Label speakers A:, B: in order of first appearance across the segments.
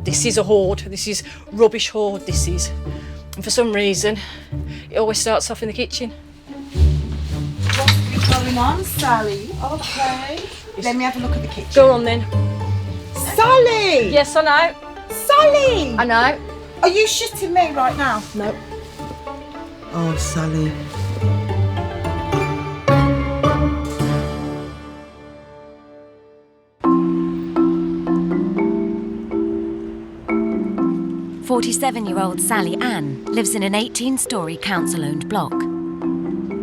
A: This is a hoard. This is rubbish hoard, this is. And for some reason, it always starts off in the kitchen.
B: What's going on, Sally? Okay. Let me have a look at the kitchen.
A: Go on then.
B: Sally!
A: Yes, I know.
B: Sally!
A: I know.
B: Are you shitting me right now?
A: No.
B: Oh, Sally.
C: "47-year-old Sally Ann lives in an 18-storey council-owned block.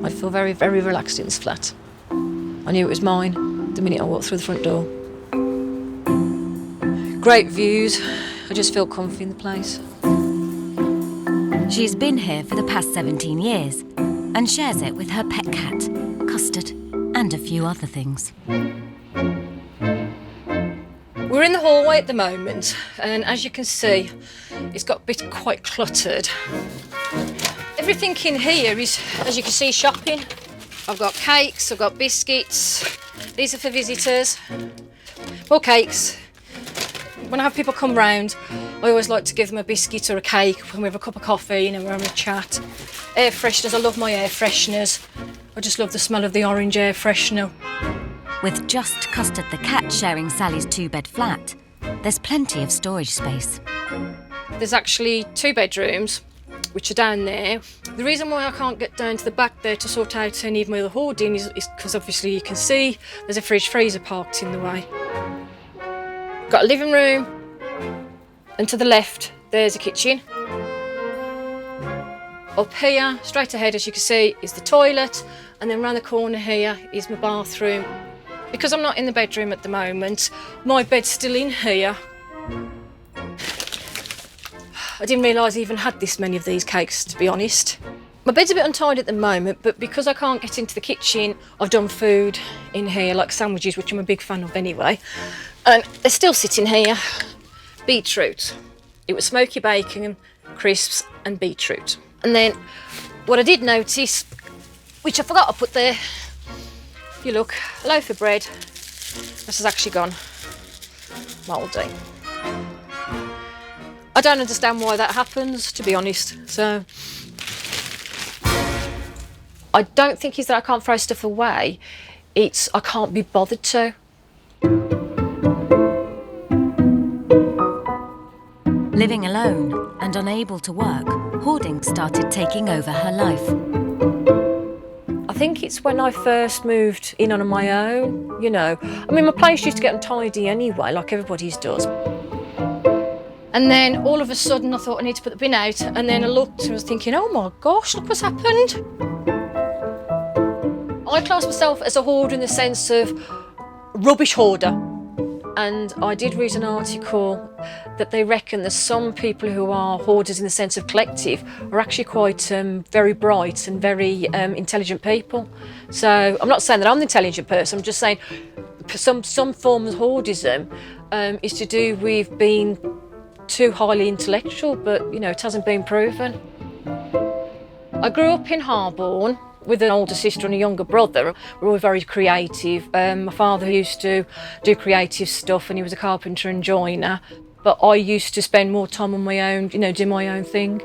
A: I'd feel very, very relaxed in this flat. I knew it was mine the minute I walked through the front door. Great views. I just feel comfy in the place.
C: She's been here for the past 17 years and shares it with her pet cat, Custard, and a few other things.
A: We're in the hallway at the moment, and as you can see, it's got a bit quite cluttered. Everything in here is, as you can see, shopping. I've got cakes, I've got biscuits. These are for visitors. More cakes. When I have people come round, I always like to give them a biscuit or a cake when we have a cup of coffee, you know, we're having a chat. Air fresheners, I love my air fresheners. I just love the smell of the orange air freshener.
C: With just Custard the cat sharing Sally's 2-bed flat, there's plenty of storage space.
A: There's actually 2 bedrooms, which are down there. The reason why I can't get down to the back there to sort out any of my other hoarding is because obviously you can see there's a fridge freezer parked in the way. Got a living room, and to the left there's a kitchen. Up here, straight ahead, as you can see, is the toilet, and then round the corner here is my bathroom. Because I'm not in the bedroom at the moment, my bed's still in here. I didn't realise I even had this many of these cakes, to be honest. My bed's a bit untidy at the moment, but because I can't get into the kitchen, I've done food in here, like sandwiches, which I'm a big fan of anyway. And they're still sitting here. Beetroot. It was smoky bacon, crisps and beetroot. And then what I did notice, which I forgot to put there, if you look, a loaf of bread. This has actually gone mouldy. I don't understand why that happens, to be honest. So I don't think it's that I can't throw stuff away. It's I can't be bothered to.
C: Living alone and unable to work, hoarding started taking over her life.
A: I think it's when I first moved in on my own, you know. I mean, my place used to get untidy anyway, like everybody's does. And then all of a sudden I thought I need to put the bin out, and then I looked and was thinking, oh my gosh, look what's happened. I class myself as a hoarder in the sense of rubbish hoarder. And I did read an article that they reckon that some people who are hoarders in the sense of collective are actually quite very bright and very intelligent people. So I'm not saying that I'm the intelligent person, I'm just saying some form of hoardism is to do with being too highly intellectual, but you know, it hasn't been proven. I grew up in Harborne with an older sister and a younger brother. We're all very creative. My father used to do creative stuff and he was a carpenter and joiner, but I used to spend more time on my own, you know, do my own thing.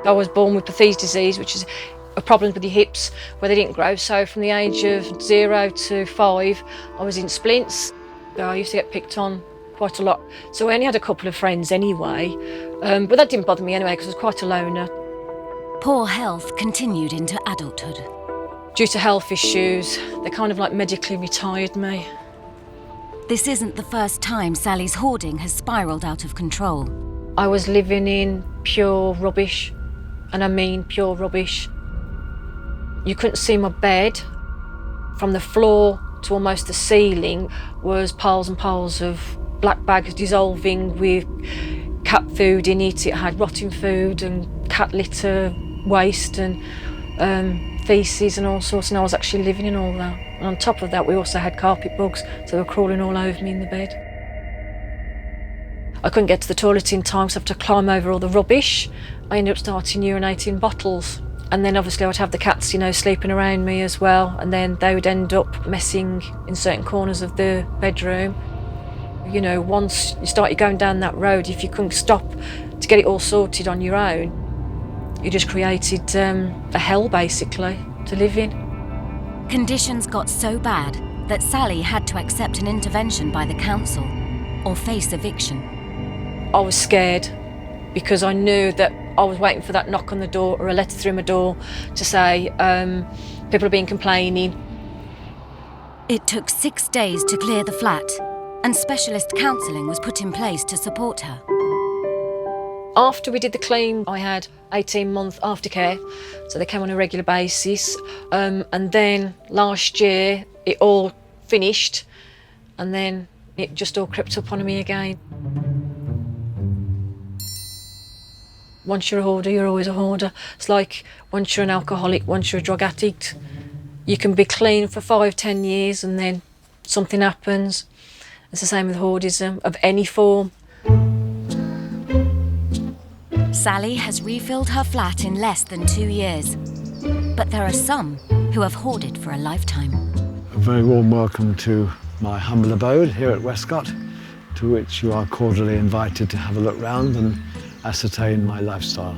A: I was born with Bethesda's disease, which is a problem with your hips where they didn't grow, so from the age of 0 to 5 I was in splints. I used to get picked on quite a lot, so I only had a couple of friends anyway, but that didn't bother me anyway because I was quite a loner.
C: Poor health continued into adulthood.
A: Due to health issues, they kind of like medically retired me.
C: This isn't the first time Sally's hoarding has spiralled out of control.
A: I was living in pure rubbish, and I mean pure rubbish. You couldn't see my bed. From the floor to almost the ceiling was piles and piles of black bags dissolving with cat food in it. It had rotting food and cat litter, waste and faeces and all sorts, and I was actually living in all that. And on top of that, we also had carpet bugs, so they were crawling all over me in the bed. I couldn't get to the toilet in time, so I had to climb over all the rubbish. I ended up starting urinating in bottles. And then obviously I'd have the cats, you know, sleeping around me as well, and then they would end up messing in certain corners of the bedroom. You know, once you started going down that road, if you couldn't stop to get it all sorted on your own, you just created a hell, basically, to live in.
C: Conditions got so bad that Sally had to accept an intervention by the council or face eviction.
A: I was scared because I knew that I was waiting for that knock on the door or a letter through my door to say people have been complaining.
C: It took 6 days to clear the flat, and specialist counselling was put in place to support her.
A: After we did the clean, I had 18-month aftercare, so they came on a regular basis. And then last year, it all finished, and then it just all crept up on me again. Once you're a hoarder, you're always a hoarder. It's like once you're an alcoholic, once you're a drug addict, you can be clean for 5-10 years and then something happens. It's the same with hoardism of any form.
C: Sally has refilled her flat in less than 2 years. But there are some who have hoarded for a lifetime.
D: A very warm welcome to my humble abode here at Westcott, to which you are cordially invited to have a look round and ascertain my lifestyle.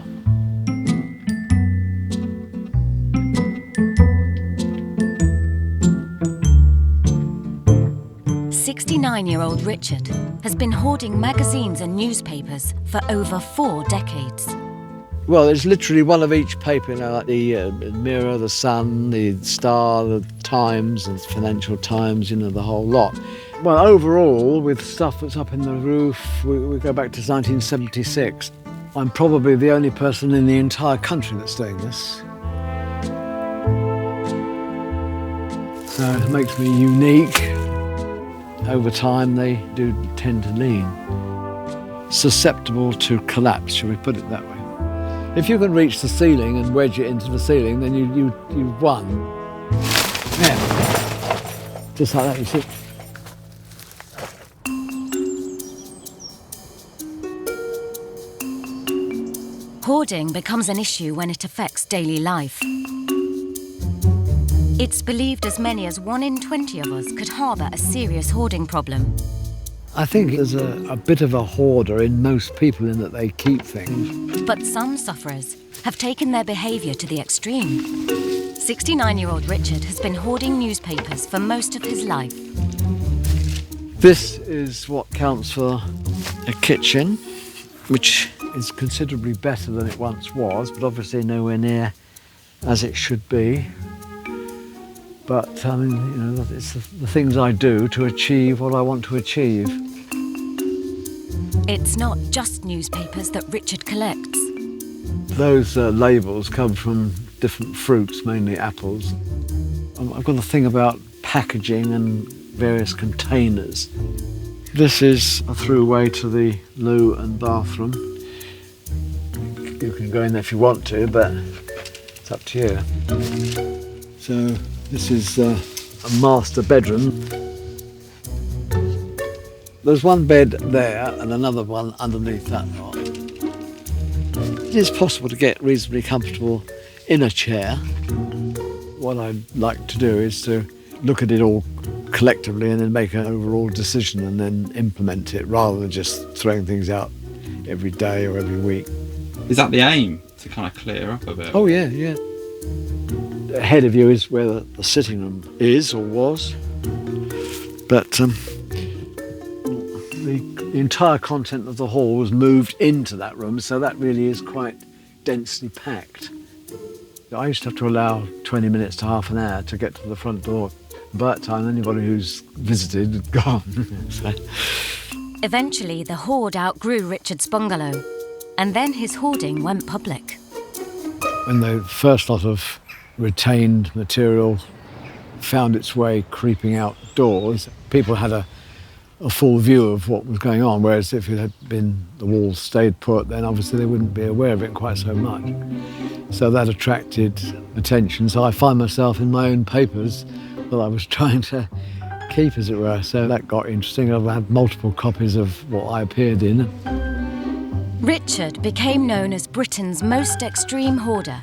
C: "69-year-old Richard has been hoarding magazines and newspapers for over 4 decades.
D: Well, it's literally one of each paper, you know, like the Mirror, the Sun, the Star, the Times, and Financial Times, you know, the whole lot. Well, overall, with stuff that's up in the roof, we go back to 1976. I'm probably the only person in the entire country that's doing this. So it makes me unique. Over time, they do tend to lean. Susceptible to collapse, shall we put it that way. If you can reach the ceiling and wedge it into the ceiling, then you've won. Yeah. Just like that, you see.
C: Hoarding becomes an issue when it affects daily life. It's believed as many as 1 in 20 of us could harbour a serious hoarding problem.
D: I think there's a bit of a hoarder in most people in that they keep things.
C: But some sufferers have taken their behaviour to the extreme. 69-year-old Richard has been hoarding newspapers for most of his life.
D: This is what counts for a kitchen, which is considerably better than it once was, but obviously nowhere near as it should be. But I mean, you know, it's the things I do to achieve what I want to achieve.
C: It's not just newspapers that Richard collects.
D: Those labels come from different fruits, mainly apples. I've got a thing about packaging and various containers. This is a throughway to the loo and bathroom. You can go in there if you want to, but it's up to you. So this is a master bedroom. There's one bed there and another one underneath that lot. It is possible to get reasonably comfortable in a chair. What I'd like to do is to look at it all collectively and then make an overall decision and then implement it, rather than just throwing things out every day or every week.
E: Is that the aim, to kind of clear up a bit?
D: Oh yeah, yeah. Ahead of you is where the sitting room is or was, but the entire content of the hall was moved into that room, so that really is quite densely packed. I used to have to allow 20 minutes to half an hour to get to the front door. By that time, anybody who's visited had gone. So.
C: Eventually, the hoard outgrew Richard's bungalow, and then his hoarding went public.
D: When the first lot of retained material found its way creeping outdoors, people had a full view of what was going on, whereas if it had been the walls stayed put, then obviously they wouldn't be aware of it quite so much. So that attracted attention. So I find myself in my own papers that I was trying to keep, as it were. So that got interesting. I've had multiple copies of what I appeared in.
C: Richard became known as Britain's most extreme hoarder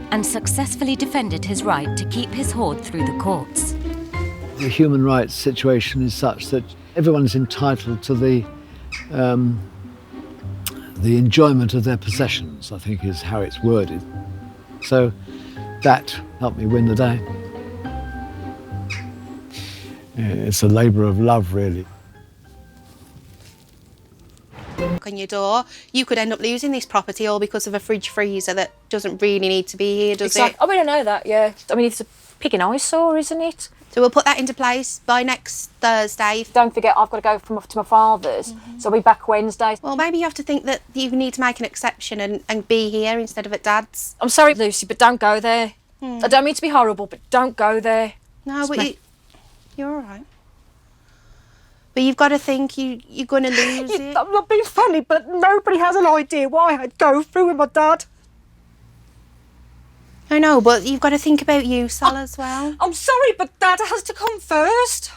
C: and successfully defended his right to keep his hoard through the courts.
D: the human rights situation is such that everyone's entitled to the enjoyment of their possessions, I think is how it's worded. So that helped me win the day. It's a labour of love, really.
F: On your door, you could end up losing this property all because of a fridge freezer that doesn't really need to be here, does it?
A: I mean, I know that, yeah. I mean, it's a pig in eyesore, isn't it?
F: So we'll put that into place by next Thursday.
A: Don't forget, I've got to go to my father's, so I'll be back Wednesday.
F: Well, maybe you have to think that you need to make an exception and be here instead of at Dad's.
A: I'm sorry, Lucy, but don't go there. I don't mean to be horrible, but don't go there.
F: No, but you're all right. But you've got to think you're going to lose it.
A: I'm not being funny, but nobody has an idea why I'd go through with my dad.
F: I know, but you've got to think about you, Sal, as well.
A: I'm sorry, but Dad has to come first.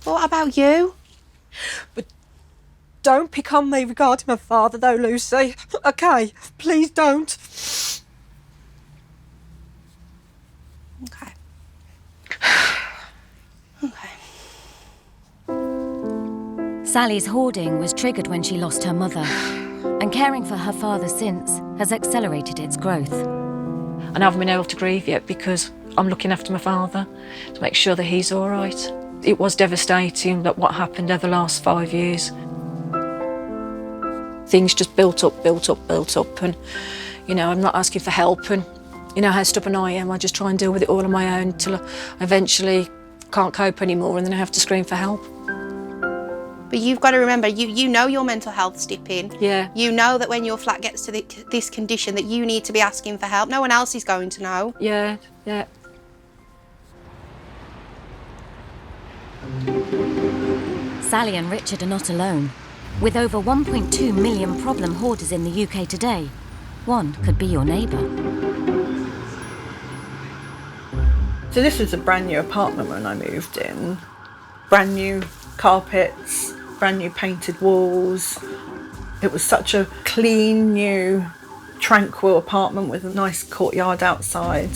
F: What about you?
A: But don't pick on me regarding my father, though, Lucy. OK? Please don't.
F: OK. OK.
C: Sally's hoarding was triggered when she lost her mother, and caring for her father since has accelerated its growth.
A: And I haven't been able to grieve yet because I'm looking after my father to make sure that he's all right. It was devastating that what happened over the last 5 years. Things just built up, and, you know, I'm not asking for help, and you know how stubborn I am. I just try and deal with it all on my own till I eventually can't cope anymore, and then I have to scream for help.
F: But you've got to remember, you know your mental health's dipping.
A: Yeah.
F: You know that when your flat gets to this condition that you need to be asking for help. No one else is going to know.
A: Yeah, yeah.
C: Sally and Richard are not alone. With over 1.2 million problem hoarders in the UK today, one could be your neighbour.
B: So this was a brand new apartment when I moved in. Brand new carpets, brand new painted walls. It was such a clean, new, tranquil apartment with a nice courtyard outside.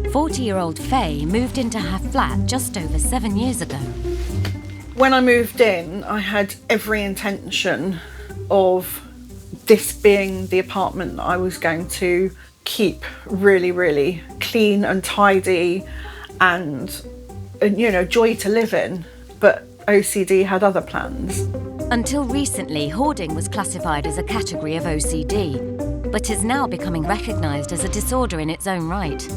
C: 40-year-old Faye moved into her flat just over 7 years ago.
B: When I moved in, I had every intention of this being the apartment that I was going to keep really, really clean and tidy and you know, joy to live in. But OCD had other plans.
C: Until recently, hoarding was classified as a category of OCD, but is now becoming recognised as a disorder in its own right.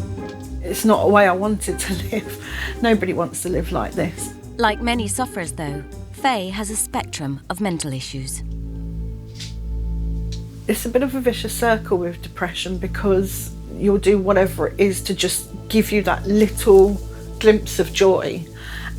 B: It's not a way I wanted to live. Nobody wants to live like this.
C: Like many sufferers, though, Faye has a spectrum of mental issues.
B: It's a bit of a vicious circle with depression because you'll do whatever it is to just give you that little glimpse of joy.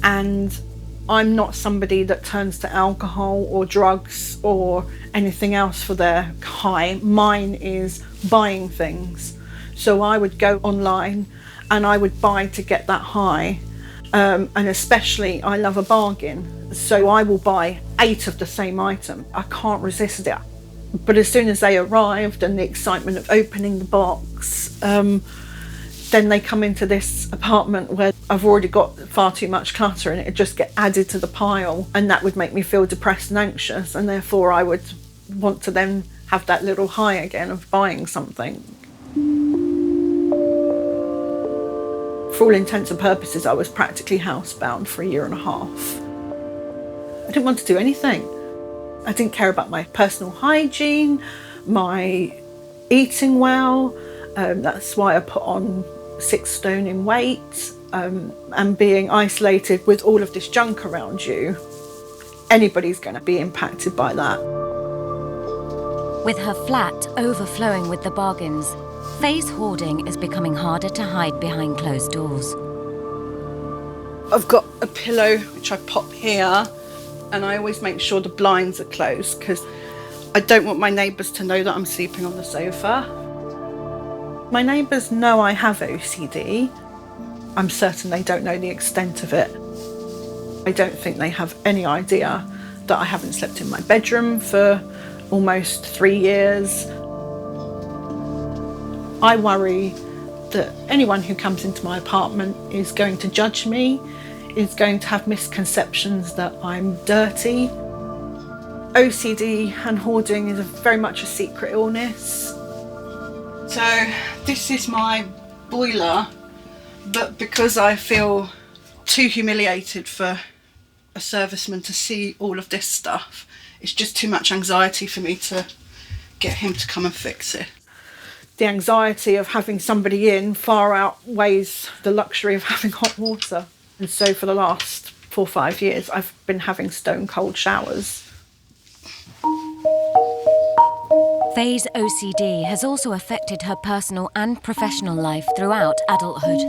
B: And I'm not somebody that turns to alcohol or drugs or anything else for their high. Mine is buying things. So I would go online and I would buy to get that high. And especially I love a bargain. So I will buy 8 of the same item. I can't resist it. But as soon as they arrived and the excitement of opening the box, then they come into this apartment where I've already got far too much clutter and it would just get added to the pile, and that would make me feel depressed and anxious, and therefore I would want to then have that little high again of buying something. For all intents and purposes, I was practically housebound for 1.5 years. I didn't want to do anything. I didn't care about my personal hygiene, my eating well. That's why I put on 6 stone in weight, and being isolated with all of this junk around you, anybody's going to be impacted by that.
C: With her flat overflowing with the bargains, Faye's hoarding is becoming harder to hide behind closed doors.
B: I've got a pillow which I pop here, and I always make sure the blinds are closed because I don't want my neighbours to know that I'm sleeping on the sofa. My neighbours know I have OCD. I'm certain they don't know the extent of it. I don't think they have any idea that I haven't slept in my bedroom for almost 3 years. I worry that anyone who comes into my apartment is going to judge me, is going to have misconceptions that I'm dirty. OCD and hoarding is very much a secret illness. So this is my boiler, but because I feel too humiliated for a serviceman to see all of this stuff, it's just too much anxiety for me to get him to come and fix it. The anxiety of having somebody in far outweighs the luxury of having hot water. And so for the last 4 or 5 years, I've been having stone cold showers.
C: Faye's OCD has also affected her personal and professional life throughout adulthood.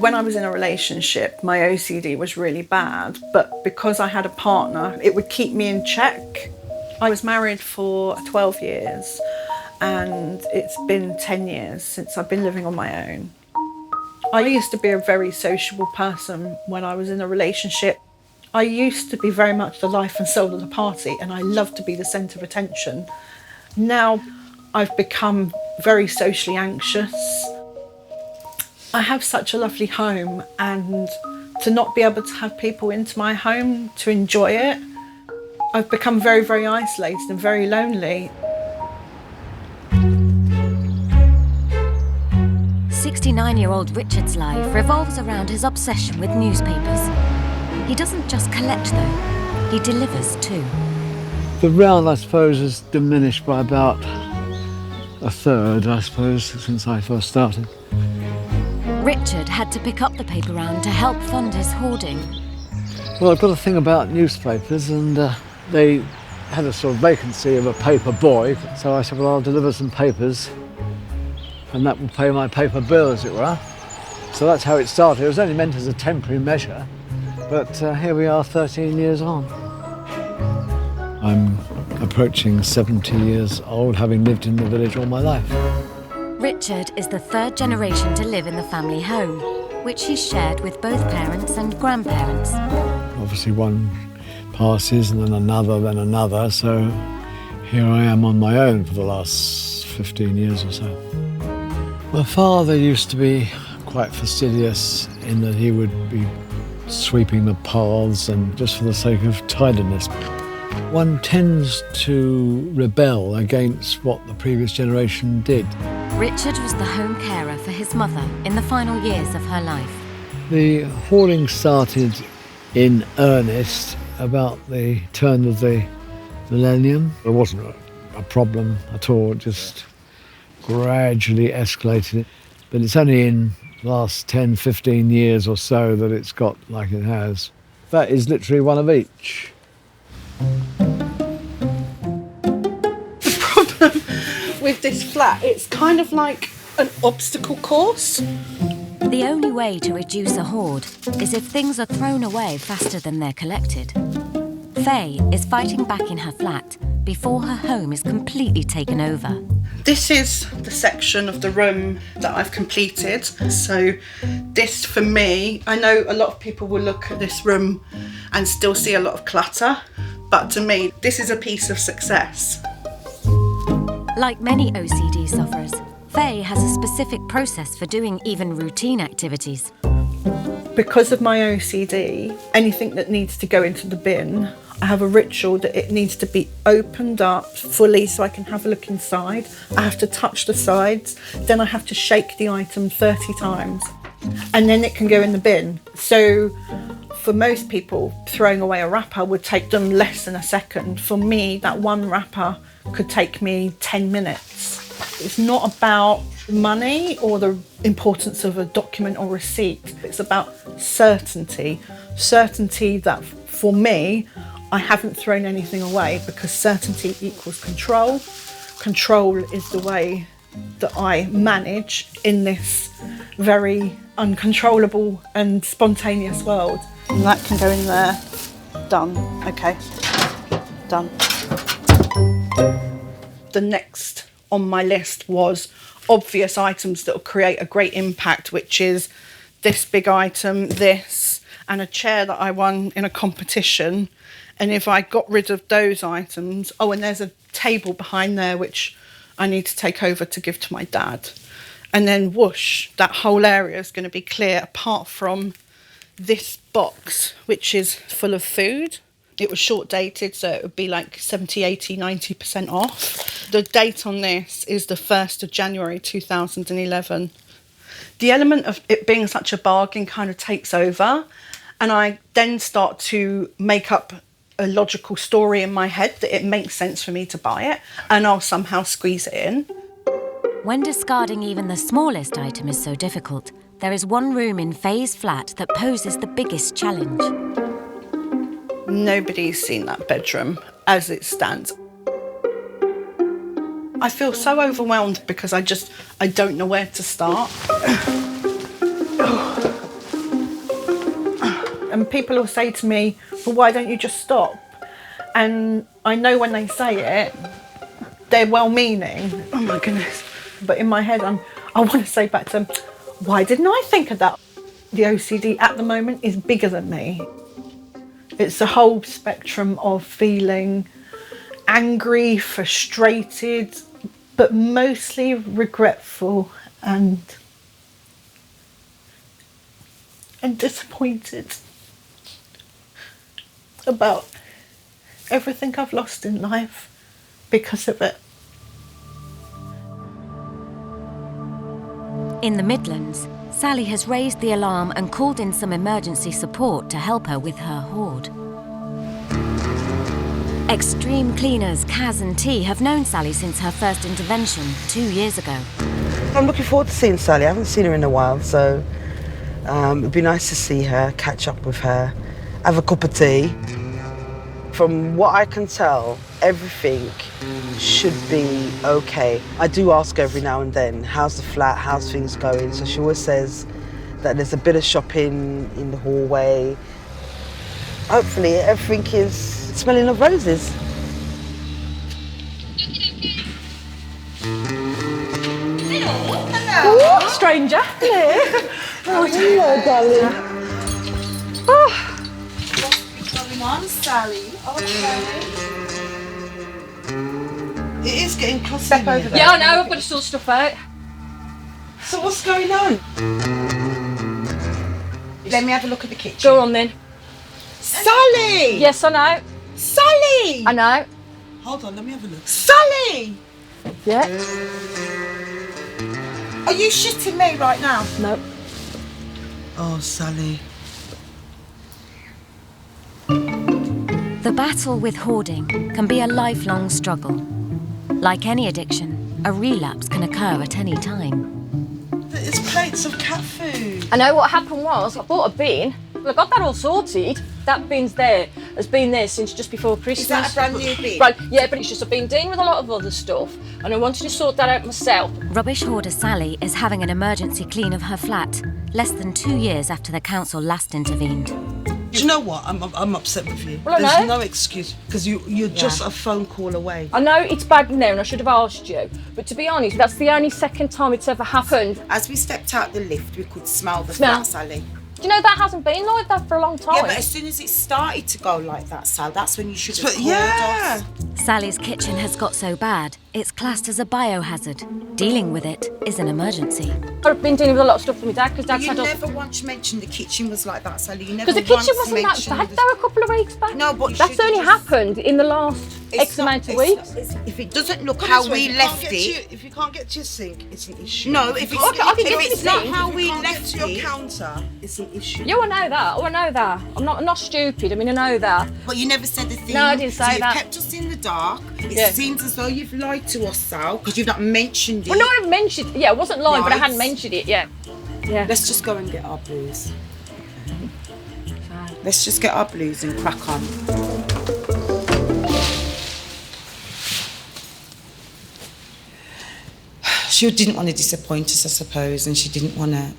B: When I was in a relationship, my OCD was really bad, but because I had a partner, it would keep me in check. I was married for 12 years, and it's been 10 years since I've been living on my own. I used to be a very sociable person when I was in a relationship. I used to be very much the life and soul of the party, and I loved to be the centre of attention. Now I've become very socially anxious. I have such a lovely home, and to not be able to have people into my home to enjoy it, I've become very, very isolated and very lonely.
C: 69-year-old Richard's life revolves around his obsession with newspapers. He doesn't just collect though, he delivers too.
D: The round, I suppose, has diminished by about a third, I suppose, since I first started.
C: Richard had to pick up the paper round to help fund his hoarding.
D: Well, I've got a thing about newspapers, and they had a sort of vacancy of a paper boy, so I said, well, I'll deliver some papers, and that will pay my paper bill, as it were. So that's how it started. It was only meant as a temporary measure, but here we are 13 years on. I'm approaching 70 years old, having lived in the village all my life.
C: Richard is the third generation to live in the family home, which he's shared with both parents and grandparents.
D: Obviously one passes and then another, so here I am on my own for the last 15 years or so. My father used to be quite fastidious in that he would be sweeping the paths and just for the sake of tidiness. One tends to rebel against what the previous generation did.
C: Richard was the home carer for his mother in the final years of her life.
D: The hoarding started in earnest about the turn of the millennium. There wasn't a problem at all, it just gradually escalated. But it's only in the last 10, 15 years or so that it's got like it has. That is literally one of each.
B: The problem with this flat, it's kind of like an obstacle course.
C: The only way to reduce a hoard is if things are thrown away faster than they're collected. Faye is fighting back in her flat before her home is completely taken over.
B: This is the section of the room that I've completed. So this, for me, I know a lot of people will look at this room and still see a lot of clutter, but to me, this is a piece of success.
C: Like many OCD sufferers, Faye has a specific process for doing even routine activities.
B: Because of my OCD, anything that needs to go into the bin, I have a ritual that it needs to be opened up fully so I can have a look inside. I have to touch the sides, then I have to shake the item 30 times, and then it can go in the bin. So for most people, throwing away a wrapper would take them less than a second. For me, that one wrapper could take me 10 minutes. It's not about money or the importance of a document or receipt. It's about certainty. Certainty that for me, I haven't thrown anything away, because certainty equals control. Control is the way that I manage in this very uncontrollable and spontaneous world. And that can go in there. Done. Okay. Done. The next on my list was obvious items that will create a great impact, which is this big item, this, and a chair that I won in a competition. And if I got rid of those items, oh, and there's a table behind there which I need to take over to give to my dad. and then whoosh, that whole area is going to be clear apart from this box, which is full of food. It was short dated, so it would be like 70, 80, 90% off. The date on this is the 1st of January 2011. The element of it being such a bargain kind of takes over, and I then start to make up a logical story in my head that it makes sense for me to buy it, and I'll somehow squeeze it in.
C: When discarding even the smallest item is so difficult, there is one room in Faye's flat that poses the biggest challenge.
B: Nobody's seen that bedroom as it stands. I feel so overwhelmed because I don't know where to start. And people will say to me, well, why don't you just stop? And I know when they say it, they're well-meaning. Oh my goodness. But in my head, I want to say back to them, why didn't I think of that? The OCD at the moment is bigger than me. It's the whole spectrum of feeling angry, frustrated, but mostly regretful and disappointed about everything I've lost in life because of it.
C: In the Midlands, Sally has raised the alarm and called in some emergency support to help her with her hoard. Extreme cleaners Kaz and T have known Sally since her first intervention 2 years ago.
G: I'm looking forward to seeing Sally. I haven't seen her in a while, so it'd be nice to see her, catch up with her, have a cup of tea. From what I can tell, everything should be okay. I do ask her every now and then, how's the flat, how's things going? So she always says that there's a bit of shopping in the hallway. Hopefully everything is smelling of roses.
B: Hello. Stranger. Hello.
G: Hello, darling.
H: What's going on, Sally? Oh, Sally.
G: It is getting closer.
B: Step over there.
A: Yeah, I know, I've got to sort stuff out.
G: So what's going on?
H: Let me have a look at the kitchen.
A: Go on then.
H: Sally!
A: Yes, I know.
H: Sally!
A: I know.
G: Hold on, let me have a look.
H: Sally!
A: Yeah.
H: Are you shitting me right now?
A: No.
G: Oh, Sally.
C: The battle with hoarding can be a lifelong struggle. Like any addiction, a relapse can occur at any time.
G: There's plates of cat food.
A: I know what happened was, I bought a bin. Well, I got that all sorted. That bin's there, has been there since just before Christmas.
H: Is that a brand new bin?
A: Right, yeah, but it's just I've been dealing with a lot of other stuff and I wanted to sort that out myself.
C: Rubbish hoarder Sally is having an emergency clean of her flat, less than 2 years after the council last intervened.
G: Do you know what? I'm upset with you.
A: Well, I
G: There's
A: know.
G: no excuse, because you're just a phone call away.
A: I know it's bad now and I should have asked you, but to be honest, that's the only second time it's ever happened.
H: As we stepped out the lift, we could smell the
A: Smell.
H: flat, Sally.
A: Do you know that hasn't been like that for a long time?
H: Yeah, but as soon as it started to go like that, Sal, that's when you should have
G: But
H: called
G: yeah.
H: us.
C: Sally's kitchen has got so bad, it's classed as a biohazard. Dealing with it is an emergency.
A: I've been dealing with a lot of stuff with my dad because Dad's
H: You
A: had
H: never once mentioned the kitchen was like that, Sally. You never
A: because the kitchen
H: once
A: wasn't that
H: mentioned
A: bad
H: the-
A: though a couple of weeks back.
H: No, but you
A: that's
H: should
A: only
H: just-
A: happened in the last X amount of weeks.
H: If it doesn't look
G: Put it
H: how
G: this way,
H: we
G: if you can't
H: left
G: get to
H: it,
G: your- if you can't get to your sink, it's an issue.
H: no, if it's,
A: Okay, I can
H: if
A: get
H: it's
A: to the
H: not
A: sink.
H: how
G: If
H: we
G: you can't
H: left
G: get to your
H: it,
G: counter, it's an issue.
A: Yeah, I know that. Oh, I know that. I'm not stupid. I mean, I know that.
H: but you never said a thing.
A: No, I didn't say
H: so you've
A: that.
H: kept us in the dark. It
A: Yeah.
H: seems as though you've lied to us, Sal, because you've not mentioned it.
A: Well, no, I've mentioned. Yeah, I wasn't lying, but I
H: Right.
A: hadn't mentioned it yet. Yeah.
H: Let's just go and get our blues. Let's just get our blues and crack on. She didn't want to disappoint us, I suppose, and she didn't want to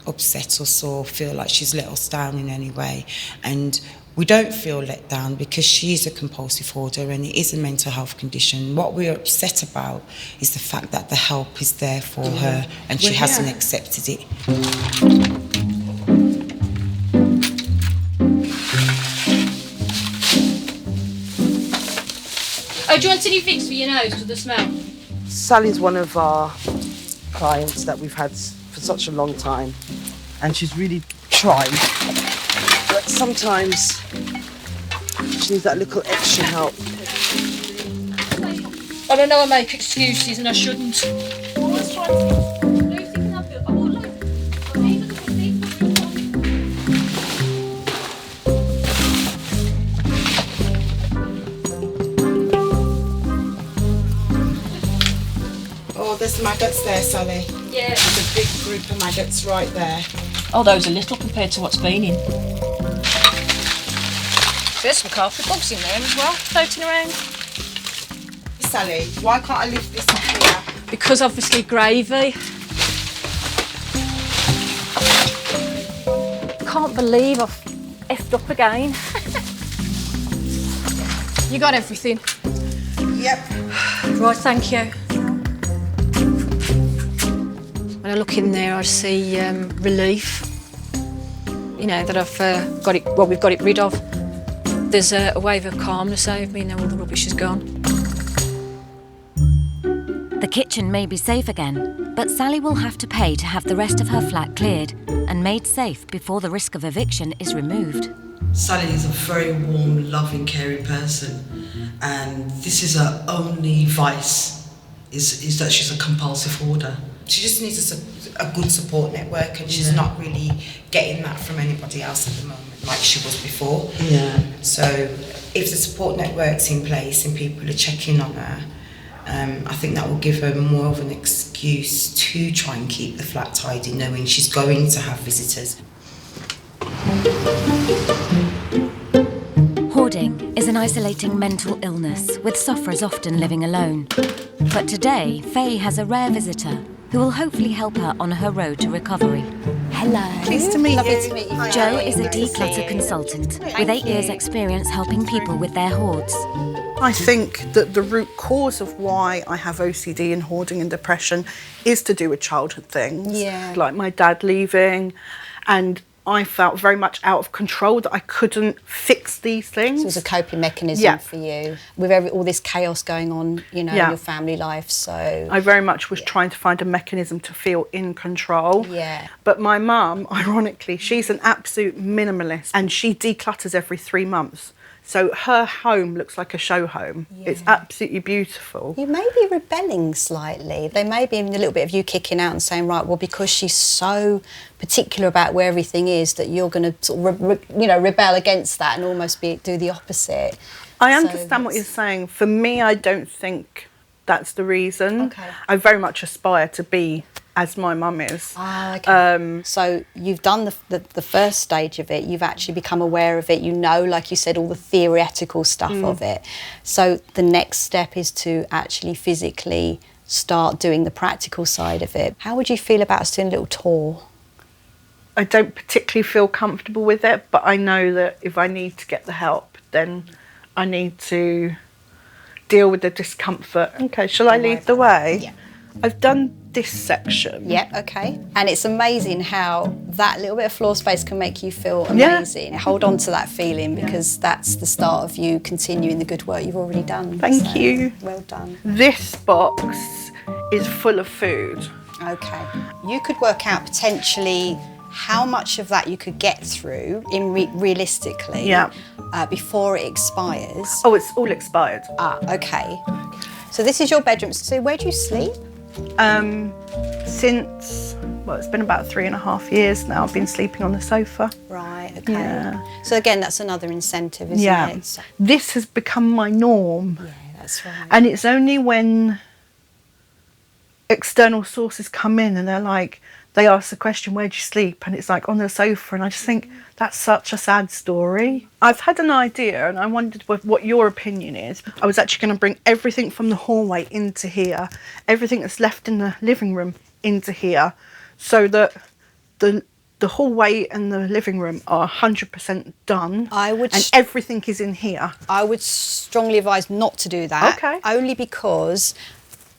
H: upset us or feel like she's let us down in any way. And we don't feel let down because she is a compulsive hoarder and it is a mental health condition. What we're upset about is the fact that the help is there for her and she hasn't accepted it.
A: Oh, do you want any fix for your nose with the smell?
G: Sally's one of our clients that we've had for such a long time, and she's really tried. But sometimes she needs that little extra help.
A: I don't know, I make excuses and I shouldn't.
H: Oh, there's maggots there, Sally.
A: Yeah.
H: There's a big group of maggots right there.
A: Oh, those are little compared to what's been in. There's some carpet bugs in there as well, floating around.
H: Sally, why can't I lift this up here?
A: Because obviously gravy. Can't believe I've effed up again. You got everything?
H: Yep.
A: Right, thank you. When I look in there, I see relief. You know, that I've got it, well, we've got it rid of. There's a wave of calmness over me now all the rubbish is gone.
C: The kitchen may be safe again, but Sally will have to pay to have the rest of her flat cleared and made safe before the risk of eviction is removed.
G: Sally is a very warm, loving, caring person, and this is her only vice, is that she's a compulsive hoarder.
H: She just needs a good support network, and she's not really getting that from anybody else at the moment, like she was before.
G: Yeah.
H: So if the support network's in place and people are checking on her, I think that will give her more of an excuse to try and keep the flat tidy, knowing she's going to have visitors.
C: Hoarding is an isolating mental illness, with sufferers often living alone. But today, Faye has a rare visitor who will hopefully help her on her road to recovery.
F: Hello.
B: Pleased to meet
F: Lovely
B: you.
F: to meet you.
C: Jo is a declutter consultant with 8 years' experience helping people with their hoards.
B: I think that the root cause of why I have OCD and hoarding and depression is to do with childhood things.
F: Yeah.
B: Like my dad leaving, and I felt very much out of control, that I couldn't fix these things.
F: So it was a coping mechanism for you with all this chaos going on, you know, in your family life. So
B: I very much was trying to find a mechanism to feel in control.
F: Yeah.
B: But my mum, ironically, she's an absolute minimalist, and she declutters every 3 months. So her home looks like a show home.
F: Yeah.
B: It's absolutely beautiful.
F: You may be rebelling slightly. There may be a little bit of you kicking out and saying, right, well, because she's so particular about where everything is, that you're going to sort of, rebel against that and almost do the opposite.
B: I understand what you're saying. For me, I don't think that's the reason.
F: Okay.
B: I very much aspire to be as my mum is.
F: Ah, okay. So you've done the first stage of it. You've actually become aware of it. You know, like you said, all the theoretical stuff of it. So the next step is to actually physically start doing the practical side of it. How would you feel about us doing a little tour?
B: I don't particularly feel comfortable with it, but I know that if I need to get the help, then I need to deal with the discomfort. Okay, shall I lead the way?
F: Yeah.
B: I've done this section.
F: Yep, okay. And it's amazing how that little bit of floor space can make you feel amazing. Hold on to that feeling, because that's the start of you continuing the good work you've already done.
B: Thank you.
F: Well done.
B: This box is full of food.
F: Okay. You could work out potentially how much of that you could get through realistically before it expires.
B: Oh, it's all expired.
F: Ah, okay. So this is your bedroom. So where do you sleep?
B: Since, well, it's been about 3.5 years now, I've been sleeping on the sofa.
F: Right, okay.
B: Yeah.
F: So again, that's another incentive, isn't it? So,
B: This has become my norm.
F: yeah, that's right.
B: And it's only when external sources come in and they're like, they ask the question, where do you sleep? And it's like, on the sofa. And I just think, that's such a sad story. I've had an idea, and I wondered what your opinion is. I was actually going to bring everything from the hallway into here, everything that's left in the living room into here, so that the hallway and the living room are 100% done. And everything is in here.
F: I would strongly advise not to do that.
B: Okay.
F: Only because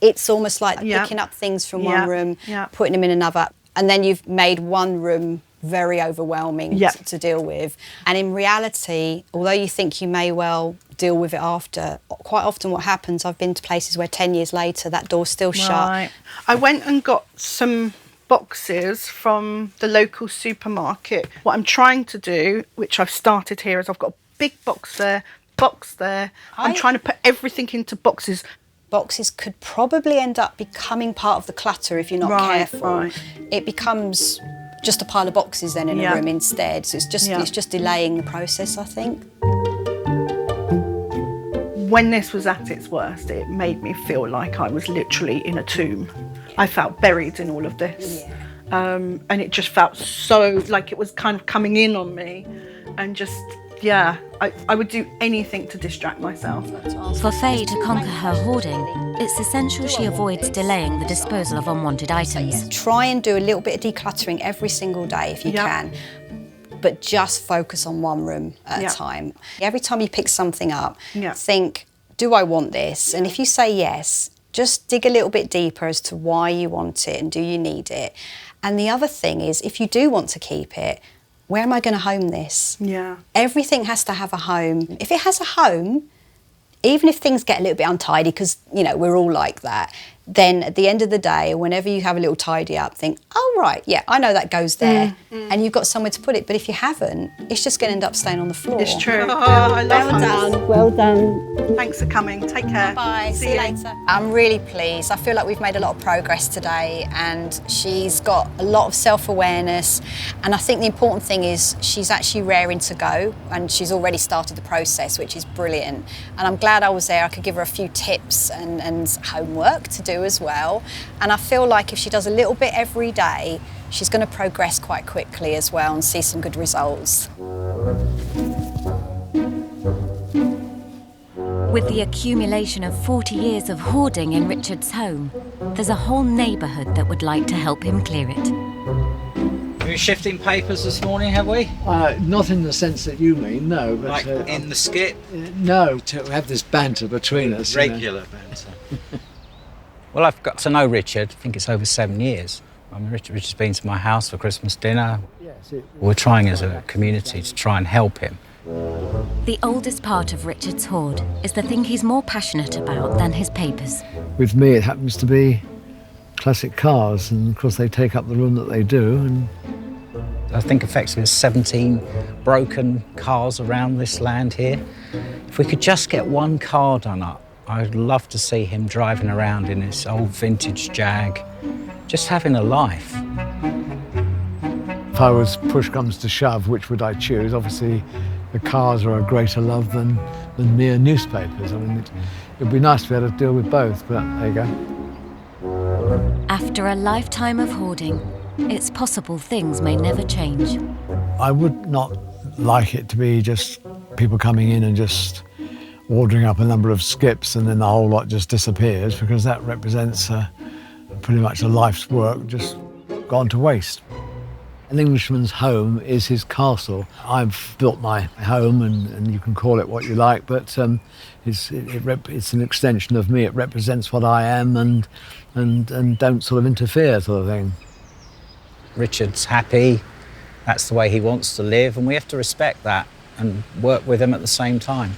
F: it's almost like picking up things from one room, putting them in another, and then you've made one room very overwhelming
B: Yeah.
F: to deal with. And in reality, although you think you may well deal with it after, quite often what happens, I've been to places where 10 years later that door's still shut.
B: Right. I went and got some boxes from the local supermarket. What I'm trying to do, which I've started here, is I've got a big box there. I'm trying to put everything into boxes.
F: Boxes could probably end up becoming part of the clutter if you're not careful.
B: Right.
F: It becomes just a pile of boxes then in a room instead. So it's just delaying the process, I think.
B: When this was at its worst, it made me feel like I was literally in a tomb. I felt buried in all of this. And it just felt so like it was kind of coming in on me. And just, I would do anything to distract myself.
C: For Faye to conquer her hoarding, it's essential she avoids delaying the disposal of unwanted items.
F: Try and do a little bit of decluttering every single day if you can, but just focus on one room at a time. Every time you pick something up, think, do I want this? And if you say yes, just dig a little bit deeper as to why you want it and do you need it. And the other thing is, if you do want to keep it, where am I going to home this?
B: Yeah.
F: Everything has to have a home. If it has a home, even if things get a little bit untidy, because, you know, we're all like that, then at the end of the day, whenever you have a little tidy up, think, oh, right, yeah, I know that goes there. And you've got somewhere to put it. But if you haven't, it's just going to end up staying on the floor.
B: It's true. I love
F: Well
B: hugs.
F: done. Well done.
B: Thanks for coming. Take care.
F: Bye. See you later. I'm really pleased. I feel like we've made a lot of progress today, and she's got a lot of self-awareness. And I think the important thing is she's actually raring to go, and she's already started the process, which is brilliant. And I'm glad I was there. I could give her a few tips and homework to do as well. And I feel like if she does a little bit every day, she's going to progress quite quickly as well and see some good results.
C: With the accumulation of 40 years of hoarding in Richard's home, there's a whole neighbourhood that would like to help him clear it.
I: We're shifting papers this morning, have we?
D: Not in the sense that you mean, no. But,
I: Like in the skip?
D: No, to have this banter between us.
I: Regular banter. Well, I've got to know Richard. I think it's over 7 years. I mean, Richard's been to my house for Christmas dinner. We're trying as a community to try and help him.
C: The oldest part of Richard's hoard is the thing he's more passionate about than his papers.
D: With me, it happens to be classic cars, and of course they take up the room that they do. And
I: I think effectively there's 17 broken cars around this land here. If we could just get one car done up, I'd love to see him driving around in his old vintage Jag, just having a life.
D: if I was push comes to shove, which would I choose? Obviously, the cars are a greater love than mere newspapers. I mean, it'd be nice to be able to deal with both, but there you go.
C: After a lifetime of hoarding, it's possible things may never change.
D: I would not like it to be just people coming in and just ordering up a number of skips and then the whole lot just disappears, because that represents pretty much a life's work just gone to waste. An Englishman's home is his castle. I've built my home, and you can call it what you like, but it's an extension of me. It represents what I am, and don't sort of interfere, sort of thing.
I: Richard's happy. That's the way he wants to live, and we have to respect that and work with him at the same time.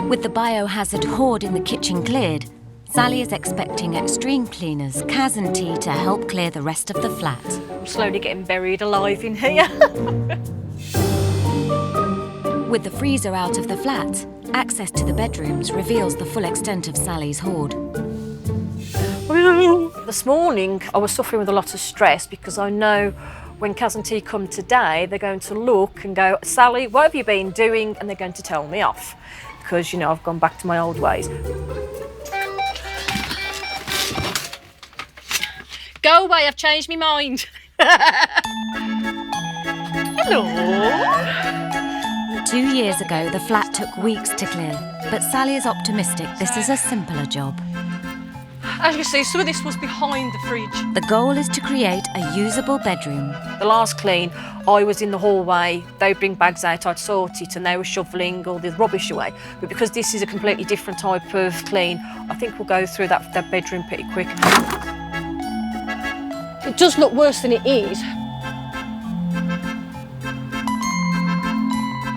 C: With the biohazard hoard in the kitchen cleared, Sally is expecting extreme cleaners, Kaz and T, to help clear the rest of the flat.
A: I'm slowly getting buried alive in here.
C: With the freezer out of the flat, access to the bedrooms reveals the full extent of Sally's hoard.
A: This morning, I was suffering with a lot of stress because I know when Kaz and T come today, they're going to look and go, Sally, what have you been doing? And they're going to tell me off because, you know, I've gone back to my old ways. Go away, I've changed my mind. Hello.
C: 2 years ago, the flat took weeks to clear, but Sally is optimistic this is a simpler job.
A: As you can see, some of this was behind the fridge.
C: The goal is to create a usable bedroom.
A: The last clean, I was in the hallway, they'd bring bags out, I'd sort it, and they were shoveling all the rubbish away. But because this is a completely different type of clean, I think we'll go through that bedroom pretty quick. It does look worse than it is.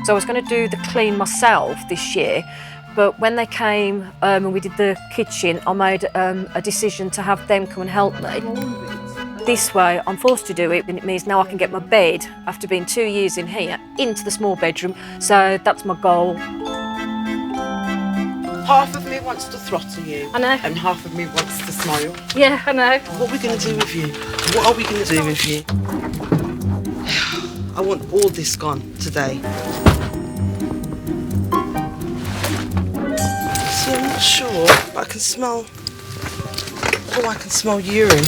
A: So I was going to do the clean myself this year, but when they came and we did the kitchen, I made a decision to have them come and help me. This way, I'm forced to do it, and it means now I can get my bed, after being 2 years in here, into the small bedroom. So that's my goal.
G: Half of me wants to throttle you.
A: I know.
G: And half of me wants to smile.
A: Yeah, I know.
G: What are we going to do with you? What are we going to do with you? I want all this gone today. See, I'm not sure, but I can smell... Oh, I can smell urine.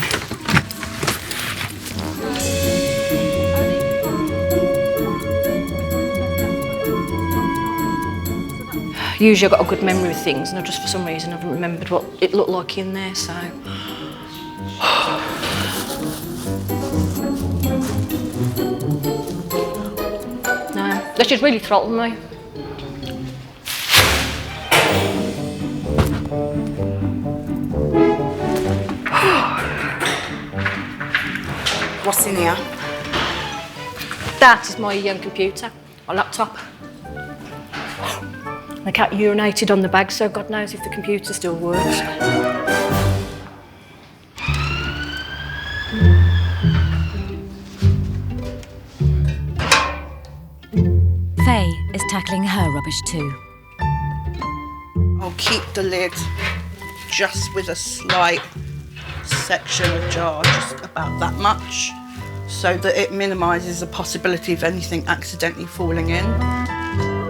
A: Usually I've got a good memory of things, and I just for some reason haven't remembered what it looked like in there, so... No, that's just really throttled me.
H: What's in here?
A: That is my computer, my laptop. The cat urinated on the bag, so God knows if the computer still works.
C: Faye is tackling her rubbish too.
B: I'll keep the lid just with a slight section of jar, just about that much, so that it minimises the possibility of anything accidentally falling in.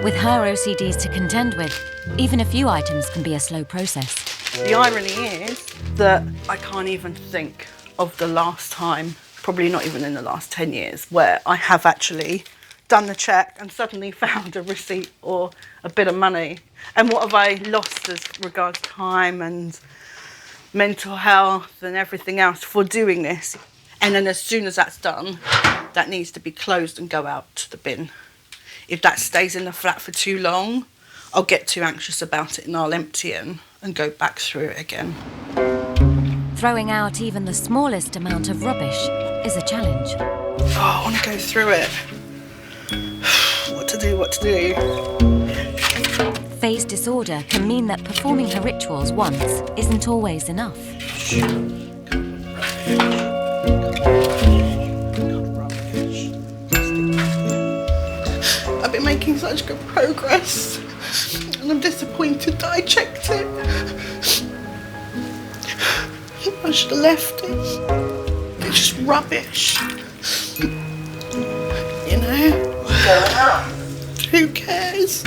C: With her OCDs to contend with, even a few items can be a slow process.
B: The irony is that I can't even think of the last time, probably not even in the last 10 years, where I have actually done the check and suddenly found a receipt or a bit of money. And what have I lost as regards time and mental health and everything else for doing this? And then as soon as that's done, that needs to be closed and go out to the bin. If that stays in the flat for too long, I'll get too anxious about it and I'll empty it and go back through it again.
C: Throwing out even the smallest amount of rubbish is a challenge.
B: Oh, I want to go through it. What to do?
C: Faye's disorder can mean that performing her rituals once isn't always enough.
B: I've been making such good progress, and I'm disappointed that I checked it. I should have left it. It's just rubbish. You know? Who cares?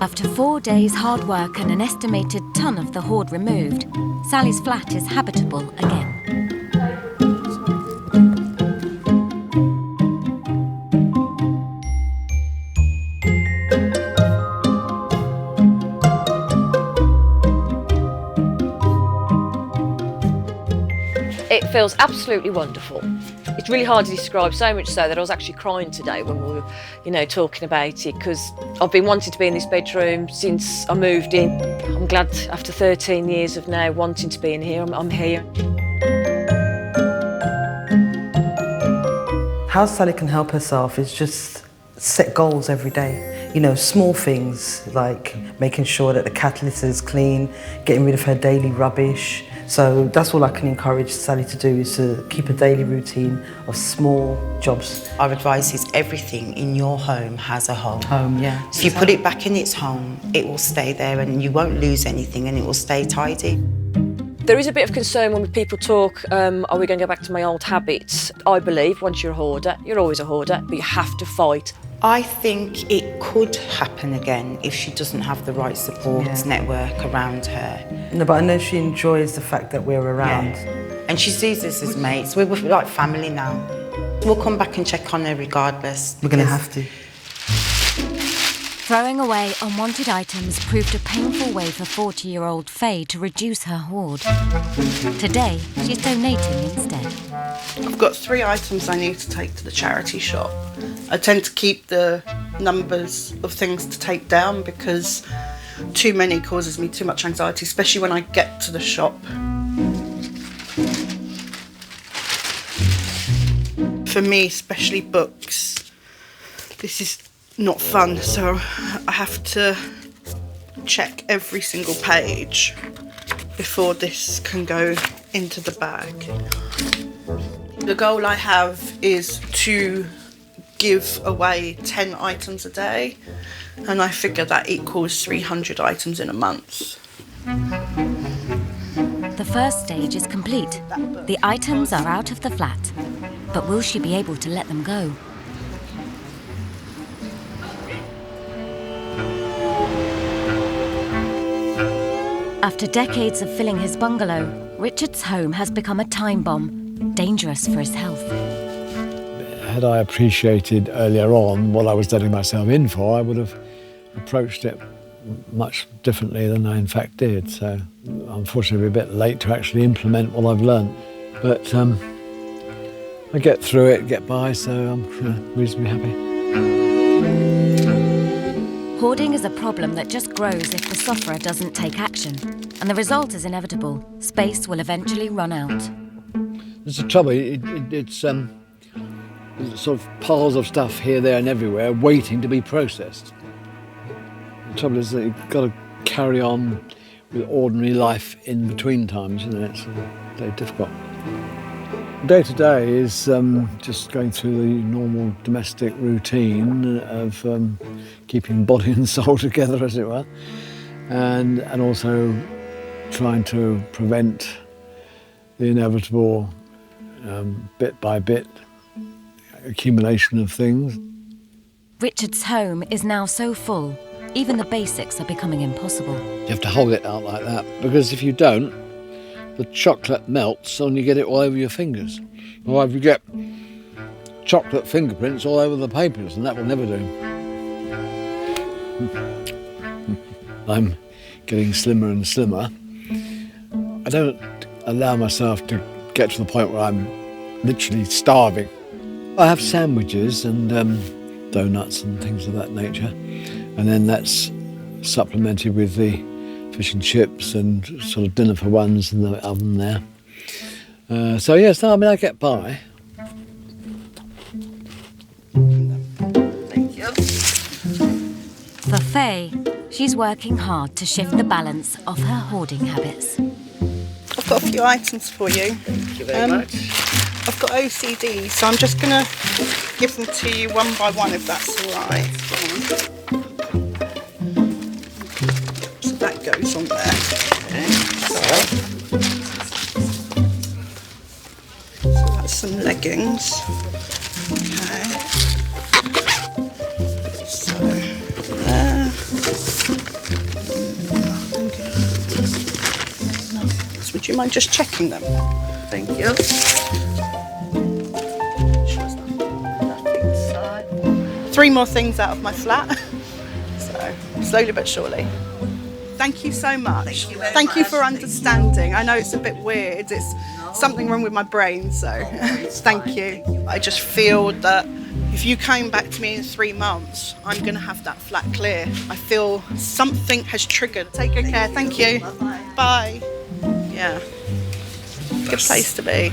C: After 4 days' hard work and an estimated ton of the hoard removed, Sally's flat is habitable again.
A: It feels absolutely wonderful. It's really hard to describe, so much so that I was actually crying today when we were, talking about it, because I've been wanting to be in this bedroom since I moved in. I'm glad after 13 years of now wanting to be in here, I'm here.
G: How Sally can help herself is just set goals every day. Small things like making sure that the cat litter is clean, getting rid of her daily rubbish. So that's all I can encourage Sally to do, is to keep a daily routine of small jobs.
H: Our advice is everything in your home has a home.
G: Home, yeah.
H: So if you put it back in its home, it will stay there and you won't lose anything and it will stay tidy.
A: There is a bit of concern when people talk, are we going to go back to my old habits? I believe once you're a hoarder, you're always a hoarder, but you have to fight.
H: I think it could happen again if she doesn't have the right support network around her.
G: No, but I know she enjoys the fact that we're around.
H: Yeah. And she sees us as mates. We're like family now. We'll come back and check on her regardless.
G: We're going to have to.
C: Throwing away unwanted items proved a painful way for 40-year-old Faye to reduce her hoard. Today, she's donating instead.
B: I've got 3 items I need to take to the charity shop. I tend to keep the numbers of things to take down because too many causes me too much anxiety, especially when I get to the shop. For me, especially books, this is not fun, so I have to check every single page before this can go into the bag. The goal I have is to give away 10 items a day, and I figure that equals 300 items in a month.
C: The first stage is complete. The items are out of the flat. But will she be able to let them go? After decades of filling his bungalow, Richard's home has become a time bomb, dangerous for his health.
D: Had I appreciated earlier on what I was letting myself in for, I would have approached it much differently than I in fact did. So unfortunately, we're a bit late to actually implement what I've learned. But I get through it, get by, so I'm reasonably happy.
C: Hoarding is a problem that just grows if the sufferer doesn't take action, and the result is inevitable. Space will eventually run out.
D: There's the trouble, it's sort of piles of stuff here, there and everywhere waiting to be processed. The trouble is that you've got to carry on with ordinary life in between times, you know, it's very difficult. Day to day is just going through the normal domestic routine of keeping body and soul together, as it were, and also trying to prevent the inevitable bit by bit accumulation of things.
C: Richard's home is now so full, even the basics are becoming impossible.
D: You have to hold it out like that, because if you don't, the chocolate melts and you get it all over your fingers. Or if you get chocolate fingerprints all over the papers, and that will never do. I'm getting slimmer and slimmer. I don't allow myself to get to the point where I'm literally starving. I have sandwiches and donuts and things of that nature, and then that's supplemented with the fish and chips and sort of dinner for ones in the oven there. So yes, no, I mean, I get by.
B: Thank you.
C: For Faye, she's working hard to shift the balance of her hoarding habits.
B: I've got a few items for you.
D: Thank you very much.
B: I've got OCD, so I'm just going to give them to you one by one, if that's all right. So that goes on there. Okay. So that's some leggings. Okay. So there. So would you mind just checking them? Thank you. Three more things out of my flat. So slowly but surely. Thank you so much. Thank you for understanding. I know it's a bit weird. It's something wrong with my brain, so thank you. I just feel that if you came back to me in 3 months, I'm going to have that flat clear. I feel something has triggered. Take good care. Thank you. Bye. Yeah. Good place to be.